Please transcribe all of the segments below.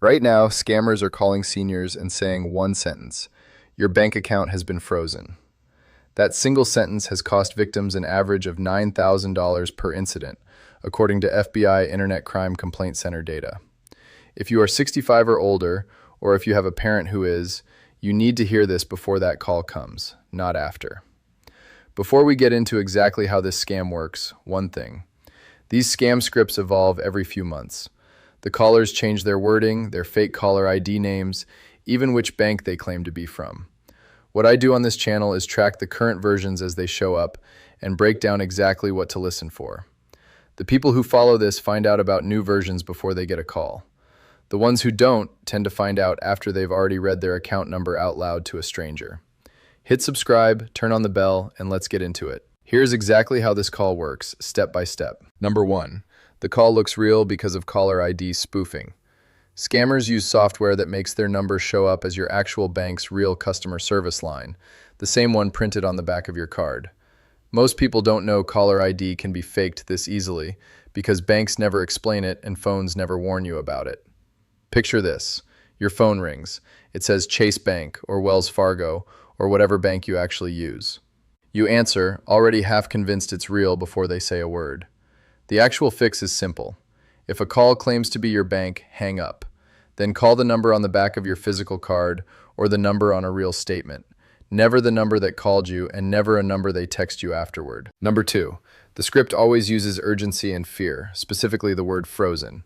Right now, scammers are calling seniors and saying one sentence: your bank account has been frozen. That single sentence has cost victims an average of $9,000 per incident, according to FBI Internet Crime Complaint Center data. If you are 65 or older, or if you have a parent who is, you need to hear this before that call comes, not after. Before we get into exactly how this scam works, one thing. These scam scripts evolve every few months. The callers change their wording, their fake caller ID names, even which bank they claim to be from. What I do on this channel is track the current versions as they show up and break down exactly what to listen for. The people who follow this find out about new versions before they get a call. The ones who don't tend to find out after they've already read their account number out loud to a stranger. Hit subscribe, turn on the bell, and let's get into it. Here's exactly how this call works, step by step. Number 1. The call looks real because of caller ID spoofing. Scammers use software that makes their number show up as your actual bank's real customer service line, the same one printed on the back of your card. Most people don't know caller ID can be faked this easily because banks never explain it and phones never warn you about it. Picture this. Your phone rings. It says Chase Bank or Wells Fargo or whatever bank you actually use. You answer, already half convinced it's real before they say a word. The actual fix is simple. If a call claims to be your bank, hang up. Then call the number on the back of your physical card or the number on a real statement. Never the number that called you and never a number they text you afterward. Number 2. The script always uses urgency and fear, specifically the word frozen.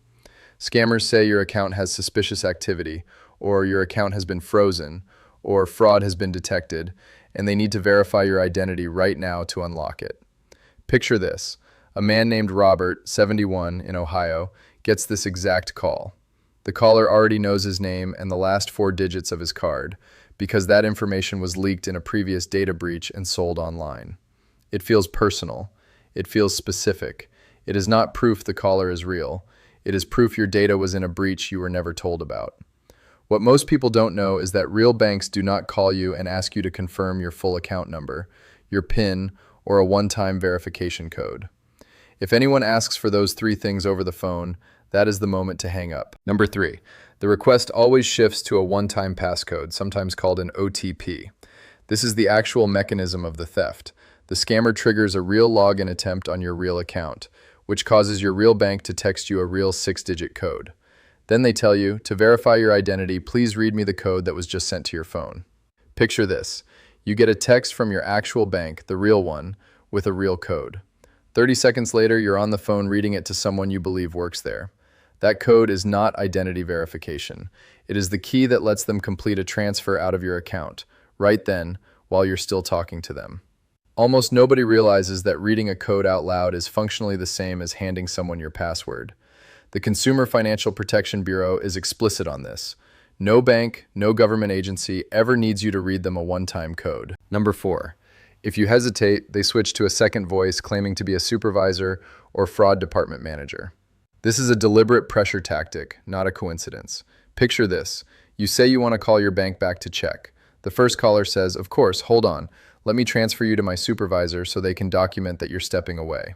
Scammers say your account has suspicious activity, or your account has been frozen, or fraud has been detected, and they need to verify your identity right now to unlock it. Picture this. A man named Robert, 71, in Ohio, gets this exact call. The caller already knows his name and the last 4 digits of his card, because that information was leaked in a previous data breach and sold online. It feels personal. It feels specific. It is not proof the caller is real. It is proof your data was in a breach you were never told about. What most people don't know is that real banks do not call you and ask you to confirm your full account number, your PIN, or a one-time verification code. If anyone asks for those 3 things over the phone, that is the moment to hang up. Number 3. The request always shifts to a one-time passcode, sometimes called an OTP. This is the actual mechanism of the theft. The scammer triggers a real login attempt on your real account, which causes your real bank to text you a real 6-digit code. Then they tell you, to verify your identity, please read me the code that was just sent to your phone. Picture this. You get a text from your actual bank, the real one, with a real code. 30 seconds later, you're on the phone reading it to someone you believe works there. That code is not identity verification. It is the key that lets them complete a transfer out of your account, right then, while you're still talking to them. Almost nobody realizes that reading a code out loud is functionally the same as handing someone your password. The Consumer Financial Protection Bureau is explicit on this. No bank, no government agency ever needs you to read them a one-time code. Number 4. If you hesitate, they switch to a second voice claiming to be a supervisor or fraud department manager. This is a deliberate pressure tactic, not a coincidence. Picture this. You say you want to call your bank back to check. The first caller says, "Of course, hold on. Let me transfer you to my supervisor so they can document that you're stepping away."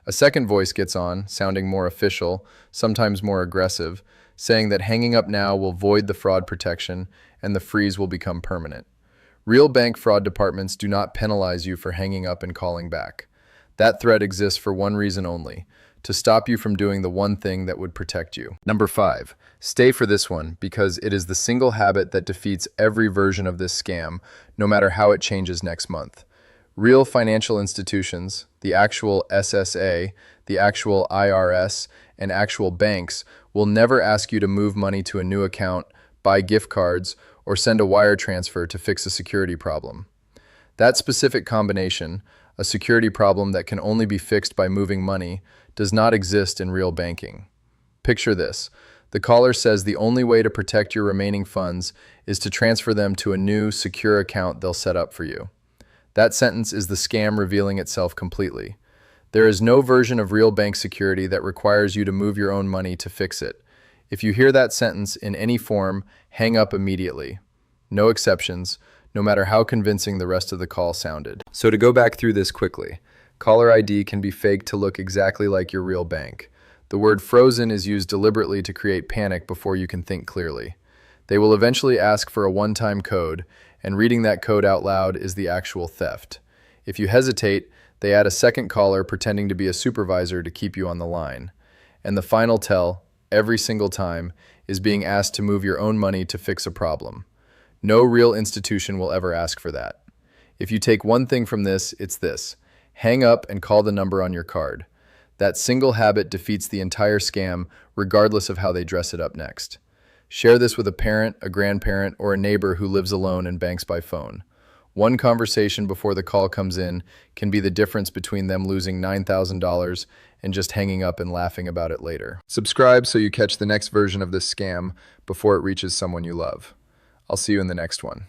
A second voice gets on, sounding more official, sometimes more aggressive, saying that hanging up now will void the fraud protection and the freeze will become permanent. Real bank fraud departments do not penalize you for hanging up and calling back. That threat exists for one reason only: to stop you from doing the one thing that would protect you. Number 5. Stay for this one because it is the single habit that defeats every version of this scam, no matter how it changes next month. Real financial institutions, the actual SSA, the actual IRS, and actual banks will never ask you to move money to a new account, buy gift cards, or send a wire transfer to fix a security problem. That specific combination, a security problem that can only be fixed by moving money, does not exist in real banking. Picture this. The caller says the only way to protect your remaining funds is to transfer them to a new, secure account they'll set up for you. That sentence is the scam revealing itself completely. There is no version of real bank security that requires you to move your own money to fix it. If you hear that sentence in any form, hang up immediately. No exceptions, no matter how convincing the rest of the call sounded. So to go back through this quickly, caller ID can be faked to look exactly like your real bank. The word frozen is used deliberately to create panic before you can think clearly. They will eventually ask for a one-time code, and reading that code out loud is the actual theft. If you hesitate, they add a second caller pretending to be a supervisor to keep you on the line. And the final tell, every single time, is being asked to move your own money to fix a problem. No real institution will ever ask for that. If you take one thing from this, it's this: hang up and call the number on your card. That single habit defeats the entire scam, regardless of how they dress it up next. Share this with a parent, a grandparent, or a neighbor who lives alone and banks by phone. One conversation before the call comes in can be the difference between them losing $9,000 and just hanging up and laughing about it later. Subscribe so you catch the next version of this scam before it reaches someone you love. I'll see you in the next one.